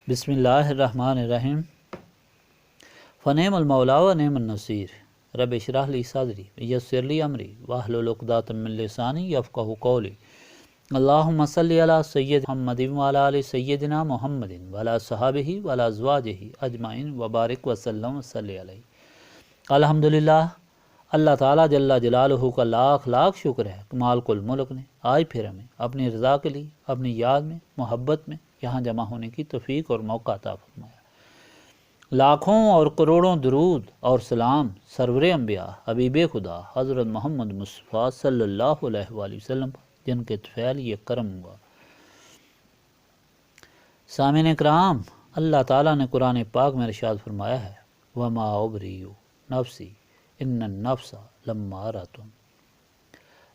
بسم اللہ الرحمن الرحیم۔ فنعم المولا و نعم النصیر۔ رب اشرح لی صدری ویسر لی امری واحلل عقدۃ من لسانی یفقہوا قولی۔ اللہم صلی علی سید محمد وعلی آل سیدنا محمد وعلی صحابہ وعلی ازواجہ اجمعین وبارک وسلم وصلی علیہ۔ الحمدللہ، اللہ تعالیٰ جل جلالہ کا لاکھ لاکھ شکر ہے کہ مالک الملک نے آج پھر ہمیں اپنی رضا کے لیے اپنی یاد میں محبت میں یہاں جمع ہونے کی توفیق اور موقع عطا فرمایا۔ لاکھوں اور کروڑوں درود اور سلام سرور انبیاء حبیب خدا حضرت محمد مصطفیٰ صلی اللہ علیہ وآلہ وسلم پر، جن کے طفیل یہ کرم ہوا۔ سامعین اکرام، اللہ تعالیٰ نے قرآن پاک میں ارشاد فرمایا ہے، وَمَا أُبْرِئُ نَفْسِي إِنَّ النَّفْسَ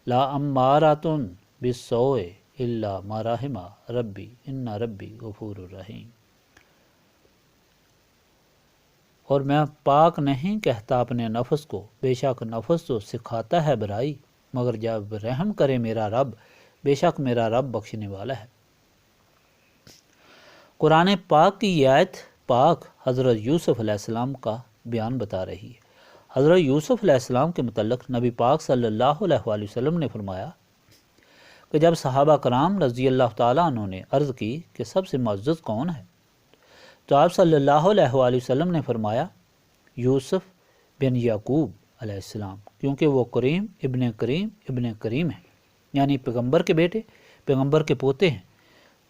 لَأَمَّارَةٌ بِالسُّوءِ إِلَّا مَا رَحِمَ رَبِّي إِنَّ رَبِّي غَفُورٌ رَحِيمٌ۔ اور میں پاک نہیں کہتا اپنے نفس کو، بے شک نفس تو سکھاتا ہے برائی، مگر جب رحم کرے میرا رب، بے شک میرا رب بخشنے والا ہے۔ قرآن پاک کی یہ آیت پاک حضرت یوسف علیہ السلام کا بیان بتا رہی ہے۔ حضرت یوسف علیہ السلام کے متعلق نبی پاک صلی اللہ علیہ وآلہ وسلم نے فرمایا کہ جب صحابہ کرام رضی اللہ تعالیٰ عنہ نے عرض کی کہ سب سے معزز کون ہے، تو آپ صلی اللہ علیہ وآلہ وسلم نے فرمایا یوسف بن یعقوب علیہ السلام، کیونکہ وہ کریم ابن کریم ہیں، یعنی پیغمبر کے بیٹے، پیغمبر کے پوتے ہیں۔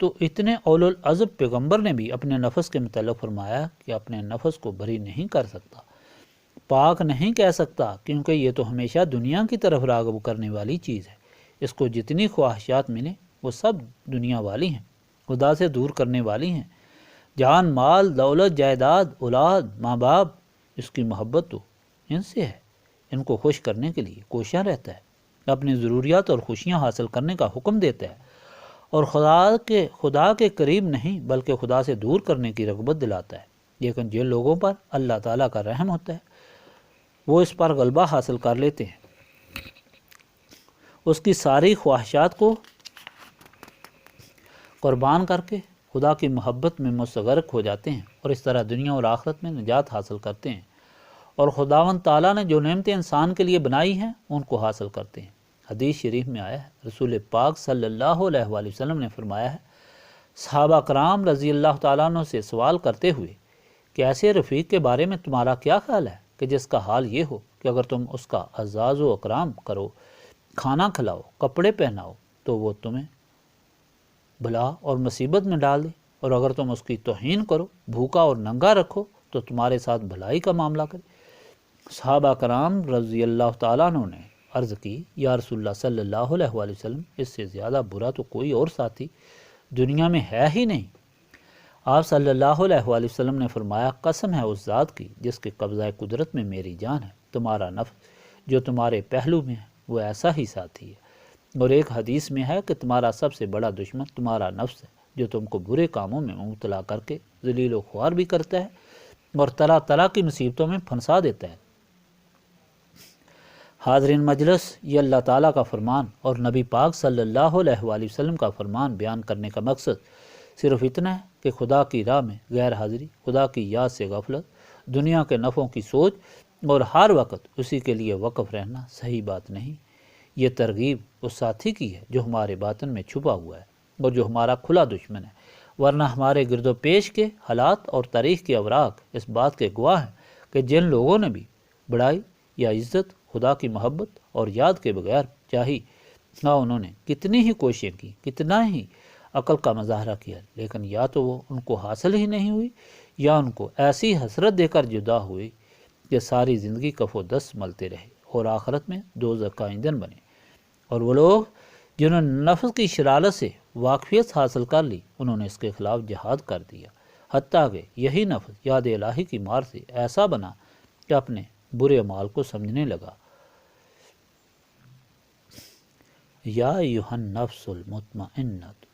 تو اتنے اول العزم پیغمبر نے بھی اپنے نفس کے متعلق فرمایا کہ اپنے نفس کو بری نہیں کر سکتا، پاک نہیں کہہ سکتا، کیونکہ یہ تو ہمیشہ دنیا کی طرف راغب کرنے والی چیز ہے۔ اس کو جتنی خواہشات ملیں وہ سب دنیا والی ہیں، خدا سے دور کرنے والی ہیں۔ جان، مال، دولت، جائیداد، اولاد، ماں باپ، اس کی محبت تو ان سے ہے۔ ان کو خوش کرنے کے لیے کوشاں رہتا ہے، اپنی ضروریات اور خوشیاں حاصل کرنے کا حکم دیتا ہے، اور خدا کے قریب نہیں بلکہ خدا سے دور کرنے کی رغبت دلاتا ہے۔ لیکن جن لوگوں پر اللہ تعالیٰ کا رحم ہوتا ہے وہ اس پر غلبہ حاصل کر لیتے ہیں، اس کی ساری خواہشات کو قربان کر کے خدا کی محبت میں مستغرق ہو جاتے ہیں، اور اس طرح دنیا اور آخرت میں نجات حاصل کرتے ہیں، اور خداوند تعالیٰ نے جو نعمتیں انسان کے لیے بنائی ہیں ان کو حاصل کرتے ہیں۔ حدیث شریف میں آیا ہے، رسول پاک صلی اللہ علیہ وآلہ وسلم نے فرمایا ہے، صحابہ کرام رضی اللہ تعالیٰ عنہ سے سوال کرتے ہوئے کہ ایسے رفیق کے بارے میں تمہارا کیا خیال ہے کہ جس کا حال یہ ہو کہ اگر تم اس کا اعزاز و اکرام کرو، کھانا کھلاؤ، کپڑے پہناؤ، تو وہ تمہیں بلا اور مصیبت میں ڈال دے، اور اگر تم اس کی توہین کرو، بھوکا اور ننگا رکھو، تو تمہارے ساتھ بھلائی کا معاملہ کرے۔ صحابہ کرام رضی اللہ تعالیٰ عنہ نے عرض کی، یا رسول اللہ صلی اللہ علیہ وآلہ وسلم، اس سے زیادہ برا تو کوئی اور ساتھی دنیا میں ہے ہی نہیں۔ آپ صلی اللہ علیہ وآلہ وسلم نے فرمایا، قسم ہے اس ذات کی جس کے قبضہ قدرت میں میری جان ہے، تمہارا نفس جو تمہارے پہلو میں ہے وہ ایسا ہی ساتھی ہے۔ اور ایک حدیث میں ہے کہ تمہارا سب سے بڑا دشمن تمہارا نفس ہے، جو تم کو برے کاموں میں مبتلا کر کے ذلیل و خوار بھی کرتا ہے اور طرح طرح کی مصیبتوں میں پھنسا دیتا ہے۔ حاضرین مجلس، یہ اللہ تعالیٰ کا فرمان اور نبی پاک صلی اللہ علیہ وآلہ وسلم کا فرمان بیان کرنے کا مقصد صرف اتنا ہے کہ خدا کی راہ میں غیر حاضری، خدا کی یاد سے غفلت، دنیا کے نفعوں کی سوچ اور ہر وقت اسی کے لیے وقف رہنا صحیح بات نہیں۔ یہ ترغیب اس ساتھی کی ہے جو ہمارے باطن میں چھپا ہوا ہے اور جو ہمارا کھلا دشمن ہے، ورنہ ہمارے گرد و پیش کے حالات اور تاریخ کے اوراق اس بات کے گواہ ہیں کہ جن لوگوں نے بھی بڑائی یا عزت خدا کی محبت اور یاد کے بغیر چاہی، نہ انہوں نے کتنی ہی کوششیں کی، کتنا ہی عقل کا مظاہرہ کیا، لیکن یا تو وہ ان کو حاصل ہی نہیں ہوئی، یا ان کو ایسی حسرت دے کر جدا ہوئی کہ ساری زندگی کف و دست ملتے رہے اور آخرت میں دوزخ کا ایندھن بنے۔ اور وہ لوگ جنہوں نے نفس کی شرارت سے واقفیت حاصل کر لی، انہوں نے اس کے خلاف جہاد کر دیا، حتیٰ کہ یہی نفس یاد الہی کی مار سے ایسا بنا کہ اپنے برے اعمال کو سمجھنے لگا۔ یا ایھا النفس المطمئنۃ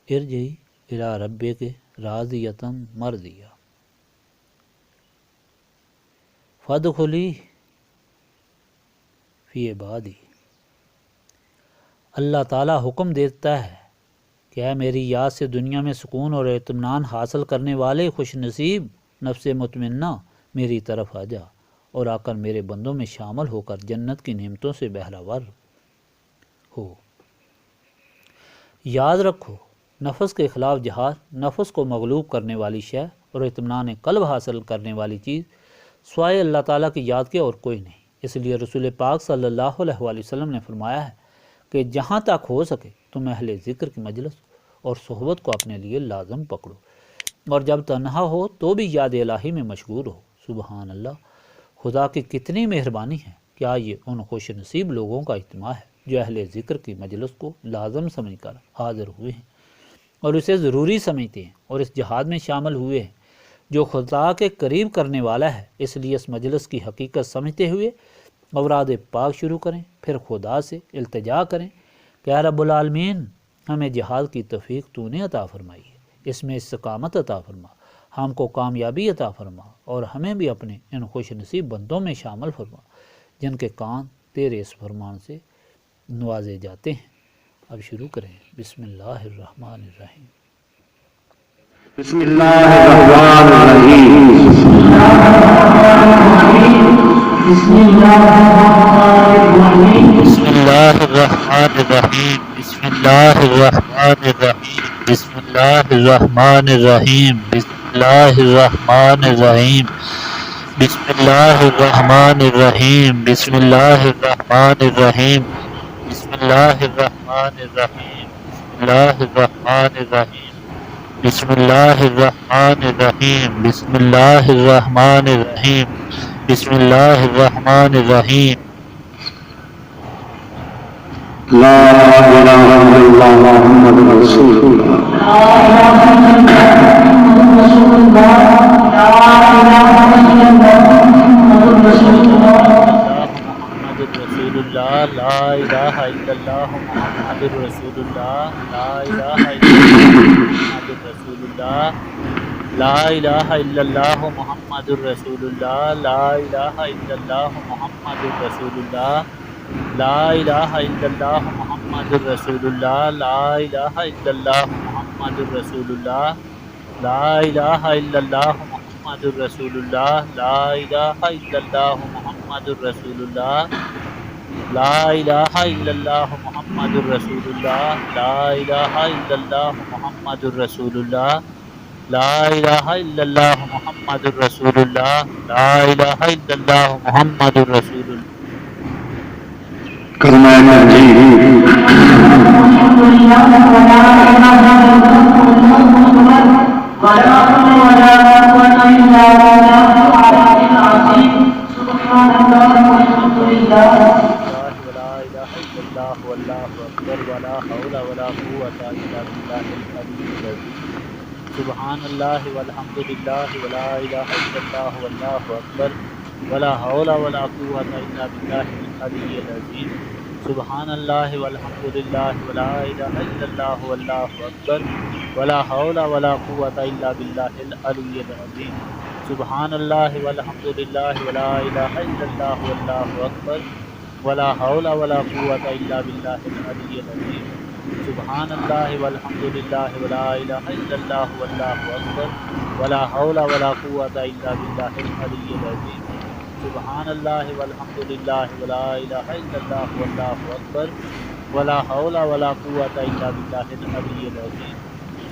ارجعی الی ربک راضیۃ مرضیہ فادخلی فی عبادی۔ اللہ تعالیٰ حکم دیتا ہے کہ اے میری یاد سے دنیا میں سکون اور اطمینان حاصل کرنے والے خوش نصیب نفس مطمئنہ میری طرف آ جا اور آ کر میرے بندوں میں شامل ہو کر جنت کی نعمتوں سے بہراور ہو۔ یاد رکھو، نفس کے خلاف جہاد، نفس کو مغلوب کرنے والی شے اور اطمینان قلب حاصل کرنے والی چیز سوائے اللہ تعالیٰ کی یاد کے اور کوئی نہیں۔ اس لیے رسول پاک صلی اللہ علیہ وآلہ وسلم نے فرمایا ہے کہ جہاں تک ہو سکے تم اہل ذکر کی مجلس اور صحبت کو اپنے لیے لازم پکڑو، اور جب تنہا ہو تو بھی یاد الہی میں مشغول ہو۔ سبحان اللہ، خدا کی کتنی مہربانی ہے، کیا یہ ان خوش نصیب لوگوں کا اجتماع ہے جو اہل ذکر کی مجلس کو لازم سمجھ کر حاضر ہوئے ہیں اور اسے ضروری سمجھتے ہیں اور اس جہاد میں شامل ہوئے ہیں جو خدا کے قریب کرنے والا ہے۔ اس لیے اس مجلس کی حقیقت سمجھتے ہوئے اوراد پاک شروع کریں، پھر خدا سے التجا کریں کہ اے رب العالمین، ہمیں جہاد کی توفیق تو نے عطا فرمائی ہے، اس میں استقامت عطا فرما، ہم کو کامیابی عطا فرما اور ہمیں بھی اپنے ان خوش نصیب بندوں میں شامل فرما جن کے کان تیرے اس فرمان سے نوازے جاتے ہیں۔ اب شروع کریں۔ بسم اللہ الرحمن الرحیم۔ بسم اللہ الرحمن الرحیم۔ بسم اللہ الرحمن الرحیم۔ بسم اللہ الرحمن الرحیم۔ بسم اللہ الرحمن الرحیم۔ بسم اللہ الرحمن الرحیم۔ بسم اللہ الرحمن الرحیم۔ بسم اللہ الرحمن الرحیم۔ بسم اللہ الرحمن الرحیم۔ بسم اللہ الرحمن الرحیم۔ بسم اللہ الرحمن الرحیم۔ بسم اللہ الرحمن الرحیم۔ لا الہ الا اللہ محمد رسول اللہ۔ لا الہ الا اللہ محمد رسول اللہ۔ لا الہ الا اللہ محمد رسول اللہ۔ رسول اللہ، لا الہ الا اللہ محمد رسول اللہ۔ لا الہ الا اللہ محمد رسول اللہ۔ لا الہ الا اللہ محمد رسول اللہ۔ لا الہ الا اللہ محمد رسول اللہ۔ لا الہ الا اللہ محمد رسول اللہ۔ لا الہ الا اللہ محمد رسول اللہ۔ لا الہ الا اللہ محمد رسول اللہ۔ لا الہ الا اللہ محمد رسول اللہ۔ لا الہ الا اللہ محمد رسول اللہ۔ لا الہ الا اللہ محمد رسول اللہ۔ لا الہ الا اللہ محمد رسول اللہ۔ کلمہ تنزیل۔ سبحان اللہ والحمد للہ ولا الہ الا اللہ واللہ اکبر ولا حول ولا قوة الا باللہ العلی العظیم۔ سبحان اللہ والحمد للہ ولا الہ الا اللہ واللہ اکبر ولا حول ولا قوة الا باللہ العلی العظیم۔ سبحان اللہ والحمد للہ ولا الہ الا اللہ واللہ اکبر ولا حول ولا قوة الا باللہ العلی العظیم۔ سبحان اللہ والحمد للہ ولا الہ الا اللہ واللہ اکبر ولا حول ولا قوة الا باللہ العلی العظیم۔ سبحان اللہ والحمد للہ ولا الہ الا اللہ واللہ اکبر ولا حول ولا قوة الا باللہ العلی العظیم۔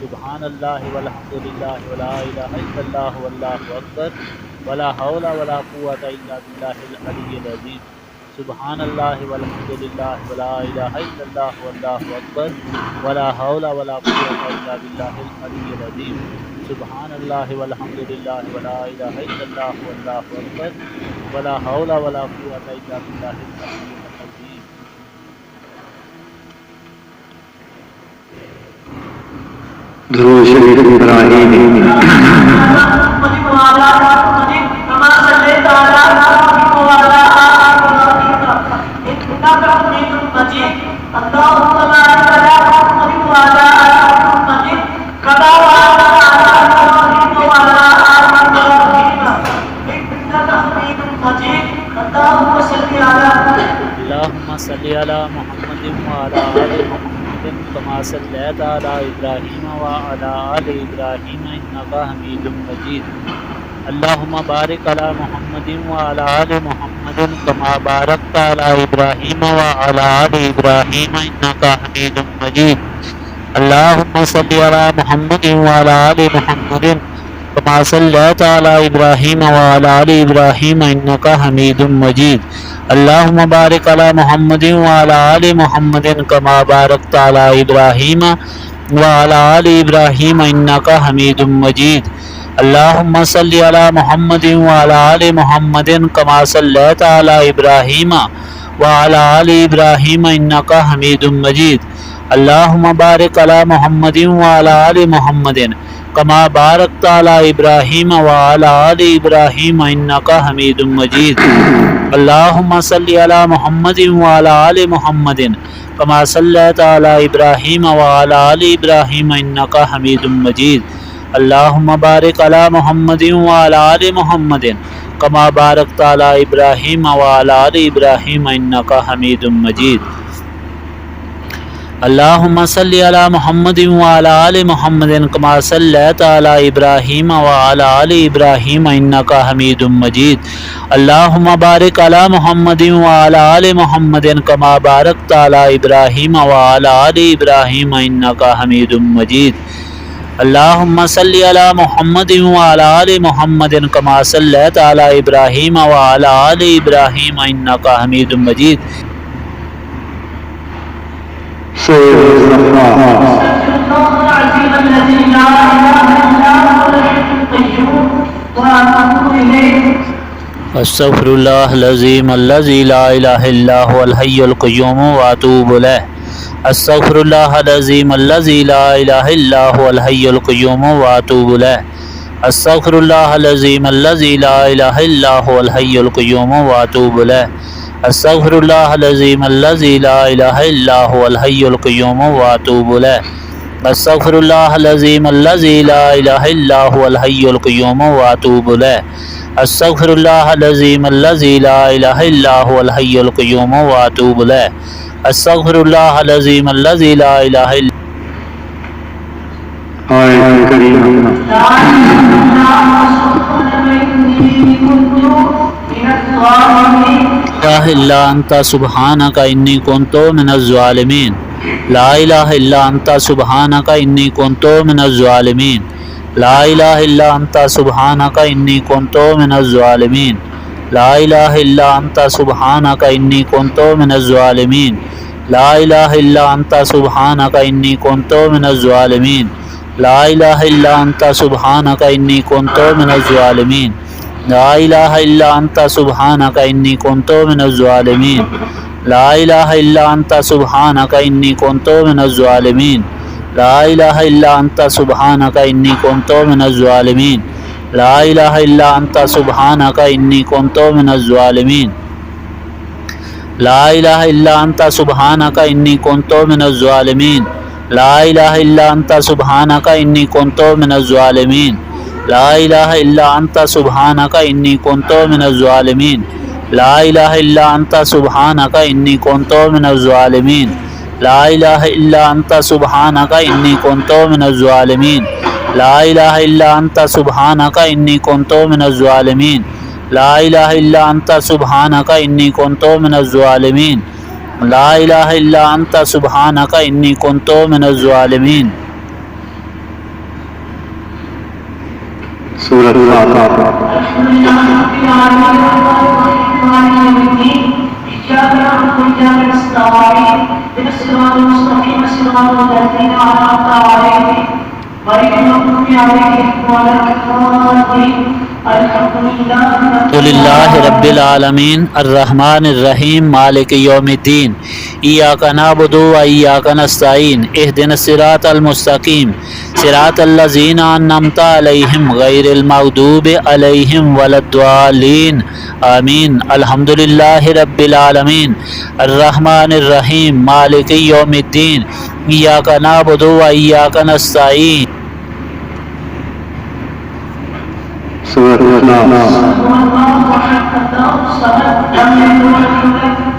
سبحان اللہ والحمد للہ ولا الہ الا اللہ واللہ اکبر ولا حول ولا قوة الا باللہ العلی العظیم۔ سبحان اللہ والحمد للہ ولا الہ الا اللہ واللہ اکبر ولا حول ولا قوة الا باللہ العلی العظیم۔ سبحان اللہ والحمد للہ ولا الہ الا اللہ واللہ اکبر ولا حول ولا قوة الا باللہ العلی العظیم۔ درود شریف ابراہیمی۔ اللہم صلی علی محمد وعلی آل محمد كما صليت على إبراهيم وعلى آل إبراهيم إنك حميد مجيد اللهم بارك على محمد وعلى آل محمد كما باركت على إبراهيم وعلى آل إبراهيم إنك حميد مجيد اللهم صل على محمد وعلى آل محمد كما صليت على إبراهيم وعلى آل إبراهيم إنك حميد مجيد اللهم بارك على محمد وعلى آل محمد كما باركت على إبراهيم وعلى آل إبراهيم إنك حميد مجيد اللهم صل على محمد وعلى آل محمد كما صليت على إبراهيم وعلى آل إبراهيم إنك حميد مجيد اللهم بارك على محمد وعلى آل محمد كما باركت على إبراهيم وعلى آل إبراهيم إنك حميد مجيد اللهم صل على محمد وعلى آل محمد كما صليت على إبراهيم وعلى آل إبراهيم إنك حميد مجيد اللهم بارك على محمد وعلى آل محمد كما باركت على إبراهيم وعلى آل إبراهيم إنك حميد مجيد اللهم صل على محمد وعلى آل محمد كما صليت على إبراهيم وعلى آل إبراهيم إنك حميد مجيد اللهم بارك على محمد وعلى آل محمد كما باركت على إبراهيم وعلى آل إبراهيم إنك حميد مجيد اللهم صل على محمد وعلى آل محمد كما صليت على إبراهيم وعلى آل إبراهيم إنك حميد مجيد استغفر الله العظيم الذي لا إله إلا هو الحي القيوم وأتوب إليه استغفر الله العظيم الذي لا إله إلا هو الحي القيوم وأتوب إليه استغفر الله العظيم الذي لا إله إلا هو الحي القيوم وأتوب إليه استغفر الله العظيم الذي لا إله إلا هو الحي القيوم وأتوب إليه استغفر الله العظيم الذي لا إله إلا هو الحي القيوم وأتوب إليه استغفر الله العظيم الذي لا إله إلا هو الحي القيوم وأتوب إليه استغفر الله العظيم الذي لا إله إلا لا إله إلا أنت سبحانك إني كنت من الظالمين لا إله إلا أنت سبحانك إني كنت من الظالمين لا إله إلا أنت سبحانك إني كنت من الظالمين لا إله إلا أنت سبحانك إني كنت من الظالمين لا إله إلا أنت سبحانك إني كنت من الظالمين لا إله إلا أنت سبحانك إني كنت من الظالمين لا إله إلا أنت سبحانك إني كنت من الظالمين لا إله إلا أنت سبحانك إني كنت من الظالمين لا إله إلا أنت سبحانك إني كنت من الظالمين لا إله إلا أنت سبحانك إني كنت من الظالمين لا إله إلا أنت سبحانك إني كنت من الظالمين لا إله إلا أنت سبحانك إني كنت من الظالمين لا إله إلا أنت سبحانك إني كنت من الظالمين لا إله إلا أنت سبحانك إني كنت من الظالمين لا إله إلا أنت سبحانك إني كنت من الظالمين لا إله إلا أنت سبحانك إني كنت من الظالمين لا إله إلا أنت سبحانك إني كنت من الظالمين لا إله إلا أنت سبحانك إني كنت من الظالمين سورة الحمد لله رب العالمين الرحمن الرحيم مالك يوم الدين إياك نعبد وإياك نستعين اهدنا الصراط المستقيم صراط الذين أنعمت عليهم غير المغضوب عليهم ولا الضالين آمين الحمد لله رب العالمين الرحمن الرحيم مالك يوم الدين إياك نعبد وإياك نستعين سورة الناس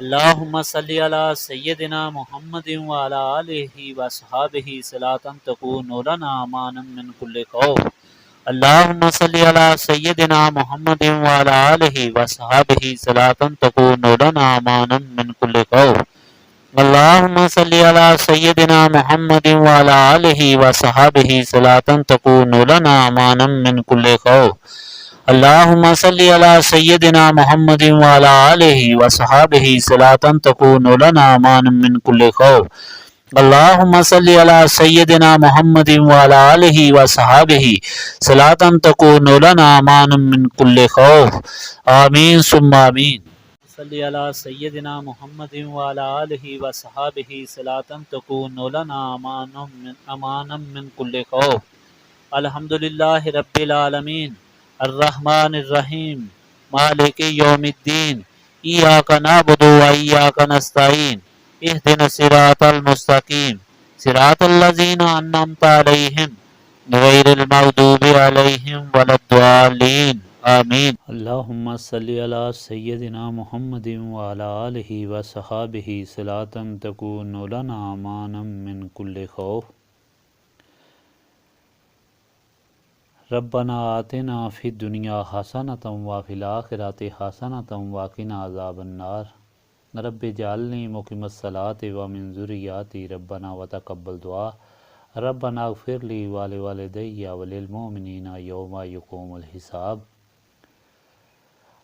اللہم صلی علی سیدنا محمد وعلی آلہ وصحابہ صلاۃ تکون لنا امانا من کل خوف۔ اللہم صلی علی سیدنا محمد وعلی آلہ وصحابہ صلاۃ تکون لنا امانا من کل خوف۔ اللہم صلی علی سیدنا محمد وعلی آلہ وصحابہ صلاۃ تکون لنا امانا من کل خوف۔ اللہم صلی علی سیدنا محمد وعلی آلہ وصحابہ صلاۃ تکون لنا امانا من کل خوف۔ اللہم صلی علی سیدنا محمد وعلی آلہ وصحابہ صلاۃ تکون لنا امانا من کل خوف۔ آمین ثم آمین۔ صلی علی سیدنا محمد وعلی آلہ وصحابہ صلاۃ تکون لنا امانا من کل خوف۔ الحمدللہ رب العالمین الرحمن الرحیم مالک یوم الدین ایاک نعبد و ایاک نستعین اہدنا الصراط المستقیم صراط الذین انعمت علیہم غیر المغضوب علیہم ولا الضالین آمین۔ اللہم صلی علی سیدنا محمد وعلی آلہ وصحابہ صلاۃ تکون لنا امانا من کل خوف۔ ربنا آتنا فی الدنیا حسنۃ وفی الآخرۃ حسنۃ وقنا عذاب النار رب اجعلنی مقیم الصلاۃ ومن ذریاتی ربنا وتقبل دعا ربنا اغفر لی ولوالدی وللمؤمنین یوم یقوم الحساب۔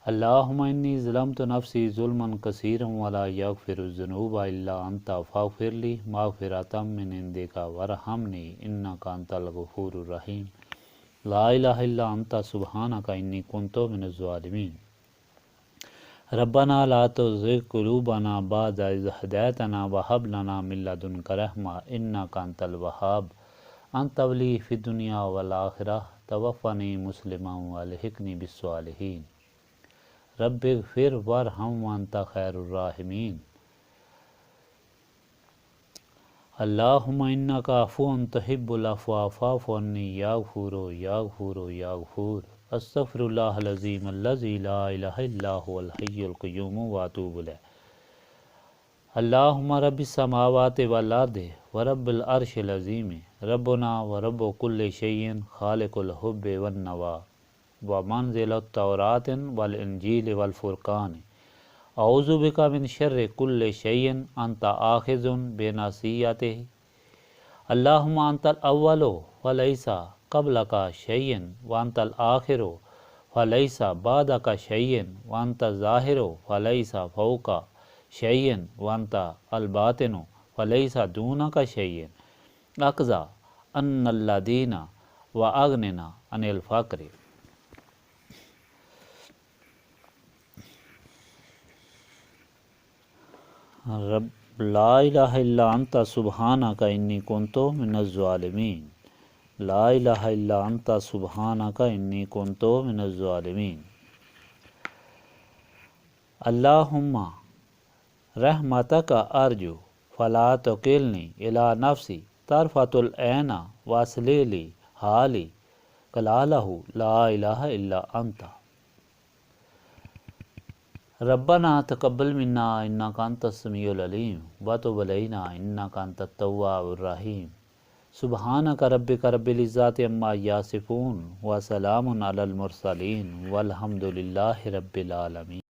اللہم انی ظلمت نفسی ظلما کثیرا ولا یغفر الذنوب الا انت فاغفر لی مغفرۃ من عندک وارحمنی انک انت الغفور الرحیم۔ لا الہ الا انت سبحانک انی کنت من الظالمین۔ ربنا لا تزغ قلوبنا بعد اذ ہدیتنا وہب لنا من لدنک رحمۃ انک انت الوہاب۔ انت ولی فی الدنیا والآخرہ توفنی مسلما والحقنی بالصالحین۔ رب اغفر وارحم وانت خیر الراحمین۔ اللہم انک عفو تحب العفو فاعف عنی یا غفور یا غفور یا غفور۔ استغفر اللہ العظیم الذی لا الہ الا هو الحی القیوم واتوب الیہ۔ اللہم رب السماوات والارض ورب العرش العظیم ربنا ورب کل شیء خالق الحب والنوى ومنزل التوراۃ والانجیل والفرقان اعوذ بک من شر کل شیء انت آخذ بناصیتہ۔ اللہم انت الاول فلیس قبلک شیء وانت الآخر فلیس بعدک شیء وانت الظاہر فلیس فوقک شیء وانت الباطن فلیس دونک شیء۔ اقضی عنا الدین واغننا عن الفقر۔ رب لا الہ الا انت سبحانک انی کنت من الظالمین۔ لا الہ الا انت سبحانک انی کنت من الظالمین۔ اللہم رحمتک ارجو فلا تکلنی الی نفسی طرفۃ العین واصلح لی حالی کلالہ لا الہ الا انت۔ ربنا تقبل منا انک انت السمیع العلیم وتب علینا انک انت التواب الرحیم۔ سبحانک ربک رب العزۃ عما یصفون وسلام علی المرسلین والحمد للہ رب العالمین۔